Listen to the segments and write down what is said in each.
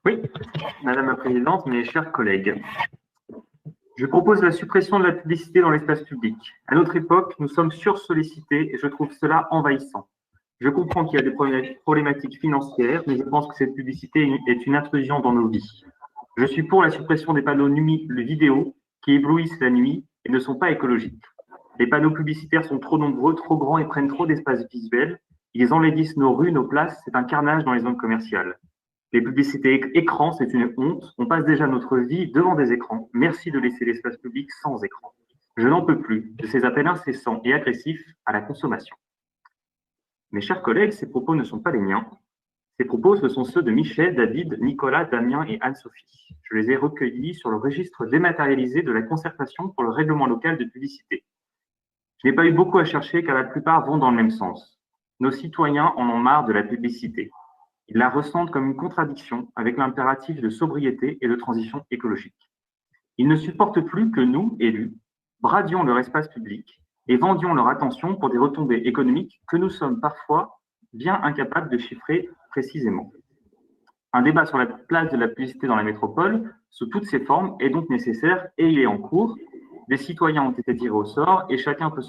Oui, Madame la Présidente, mes chers collègues, je propose la suppression de la publicité dans l'espace public. À notre époque, nous sommes sursollicités et je trouve cela envahissant. Je comprends qu'il y a des problématiques financières, mais je pense que cette publicité est une intrusion dans nos vies. Je suis pour la suppression des panneaux vidéo qui éblouissent la nuit et ne sont pas écologiques. Les panneaux publicitaires sont trop nombreux, trop grands et prennent trop d'espace visuel. Ils enlaidissent nos rues, nos places, c'est un carnage dans les zones commerciales. Les publicités écrans, c'est une honte. On passe déjà notre vie devant des écrans. Merci de laisser l'espace public sans écran. Je n'en peux plus de ces appels incessants et agressifs à la consommation. Mes chers collègues, ces propos ne sont pas les miens. Ces propos, ce sont ceux de Michel, David, Nicolas, Damien et Anne-Sophie. Je les ai recueillis sur le registre dématérialisé de la concertation pour le règlement local de publicité. Je n'ai pas eu beaucoup à chercher car la plupart vont dans le même sens. Nos citoyens en ont marre de la publicité. Ils la ressentent comme une contradiction avec l'impératif de sobriété et de transition écologique. Ils ne supportent plus que nous, élus, bradions leur espace public et vendions leur attention pour des retombées économiques que nous sommes parfois bien incapables de chiffrer précisément. Un débat sur la place de la publicité dans la métropole, sous toutes ses formes, est donc nécessaire et il est en cours. Des citoyens ont été tirés au sort et chacun peut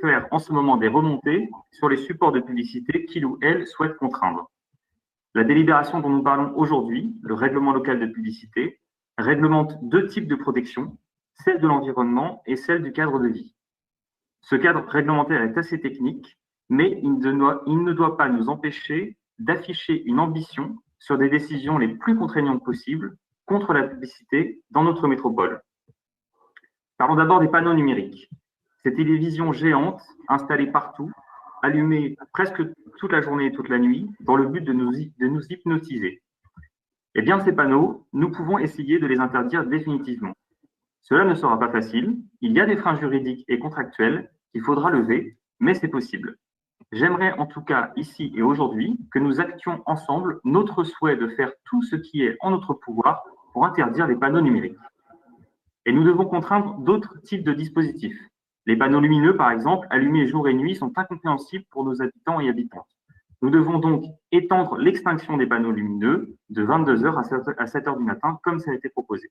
faire en ce moment des remontées sur les supports de publicité qu'il ou elle souhaite contraindre. La délibération dont nous parlons aujourd'hui, le règlement local de publicité, réglemente deux types de protection, celle de l'environnement et celle du cadre de vie. Ce cadre réglementaire est assez technique, mais il ne doit pas nous empêcher d'afficher une ambition sur des décisions les plus contraignantes possibles contre la publicité dans notre métropole. Parlons d'abord des panneaux numériques. Ces télévisions géantes installées partout, allumées presque toute la journée et toute la nuit, dans le but de nous hypnotiser. Eh bien, ces panneaux, nous pouvons essayer de les interdire définitivement. Cela ne sera pas facile, il y a des freins juridiques et contractuels qu'il faudra lever, mais c'est possible. J'aimerais en tout cas ici et aujourd'hui que nous actions ensemble notre souhait de faire tout ce qui est en notre pouvoir pour interdire les panneaux numériques. Et nous devons contraindre d'autres types de dispositifs. Les panneaux lumineux, par exemple, allumés jour et nuit, sont incompréhensibles pour nos habitants et habitantes. Nous devons donc étendre l'extinction des panneaux lumineux de 22 heures à 7 heures du matin, comme ça a été proposé.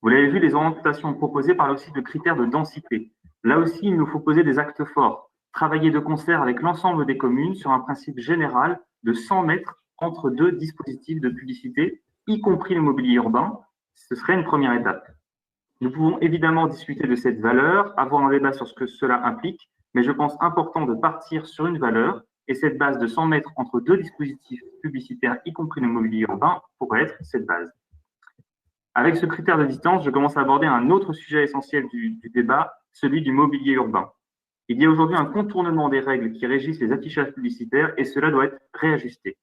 Vous l'avez vu, les orientations proposées parlent aussi de critères de densité. Là aussi, il nous faut poser des actes forts, travailler de concert avec l'ensemble des communes sur un principe général de 100 mètres entre deux dispositifs de publicité, y compris le mobilier urbain. Ce serait une première étape. Nous pouvons évidemment discuter de cette valeur, avoir un débat sur ce que cela implique, mais je pense important de partir sur une valeur, et cette base de 100 mètres entre deux dispositifs publicitaires, y compris le mobilier urbain, pourrait être cette base. Avec ce critère de distance, je commence à aborder un autre sujet essentiel du débat, celui du mobilier urbain. Il y a aujourd'hui un contournement des règles qui régissent les affichages publicitaires et cela doit être réajusté.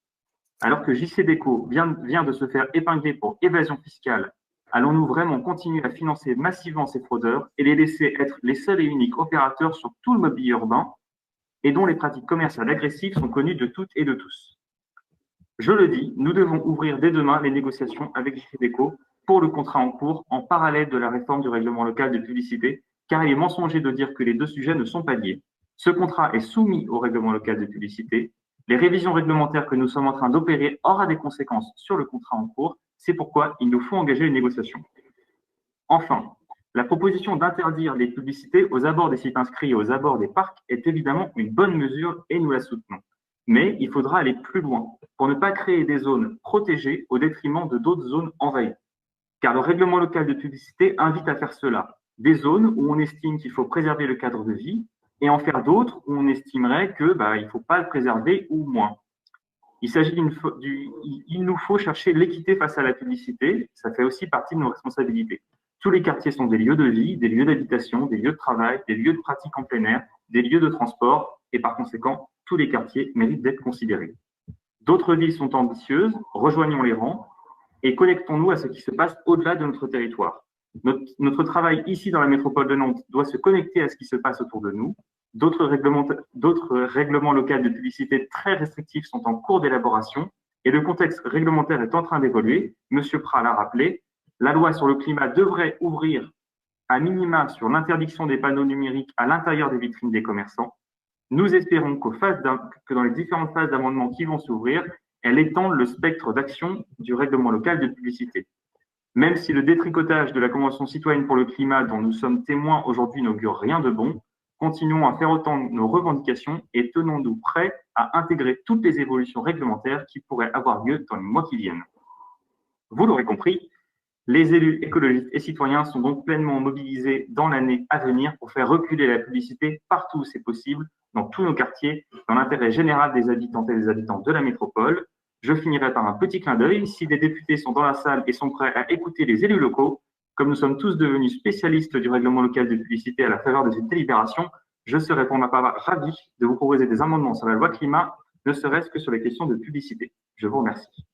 Alors que JCDecaux vient de se faire épingler pour évasion fiscale, allons-nous vraiment continuer à financer massivement ces fraudeurs et les laisser être les seuls et uniques opérateurs sur tout le mobilier urbain et dont les pratiques commerciales agressives sont connues de toutes et de tous? Je le dis, nous devons ouvrir dès demain les négociations avec JCDecaux pour le contrat en cours en parallèle de la réforme du règlement local de publicité, car il est mensonger de dire que les deux sujets ne sont pas liés. Ce contrat est soumis au règlement local de publicité. Les révisions réglementaires que nous sommes en train d'opérer aura des conséquences sur le contrat en cours. C'est pourquoi il nous faut engager une négociation. Enfin, la proposition d'interdire les publicités aux abords des sites inscrits et aux abords des parcs est évidemment une bonne mesure et nous la soutenons. Mais il faudra aller plus loin pour ne pas créer des zones protégées au détriment de d'autres zones envahies. Car le règlement local de publicité invite à faire cela. Des zones où on estime qu'il faut préserver le cadre de vie et en faire d'autres où on estimerait qu'il ne faut pas le préserver ou moins. Il nous faut chercher l'équité face à la publicité, ça fait aussi partie de nos responsabilités. Tous les quartiers sont des lieux de vie, des lieux d'habitation, des lieux de travail, des lieux de pratique en plein air, des lieux de transport, et par conséquent, tous les quartiers méritent d'être considérés. D'autres villes sont ambitieuses, rejoignons les rangs et connectons-nous à ce qui se passe au-delà de notre territoire. Notre travail ici dans la métropole de Nantes doit se connecter à ce qui se passe autour de nous. D'autres règlements locaux de publicité très restrictifs sont en cours d'élaboration et le contexte réglementaire est en train d'évoluer. Monsieur Prat l'a rappelé, la loi sur le climat devrait ouvrir à minima sur l'interdiction des panneaux numériques à l'intérieur des vitrines des commerçants. Nous espérons que dans les différentes phases d'amendement qui vont s'ouvrir, Elle étend le spectre d'action du règlement local de publicité. Même si le détricotage de la Convention citoyenne pour le climat dont nous sommes témoins aujourd'hui n'augure rien de bon, continuons à faire entendre nos revendications et tenons-nous prêts à intégrer toutes les évolutions réglementaires qui pourraient avoir lieu dans les mois qui viennent. Vous l'aurez compris, les élus écologistes et citoyens sont donc pleinement mobilisés dans l'année à venir pour faire reculer la publicité partout où c'est possible, dans tous nos quartiers, dans l'intérêt général des habitantes et des habitants de la métropole. Je finirai par un petit clin d'œil. Si des députés sont dans la salle et sont prêts à écouter les élus locaux, comme nous sommes tous devenus spécialistes du règlement local de publicité à la faveur de cette délibération, je serai pour ma part ravi de vous proposer des amendements sur la loi climat, ne serait-ce que sur les questions de publicité. Je vous remercie.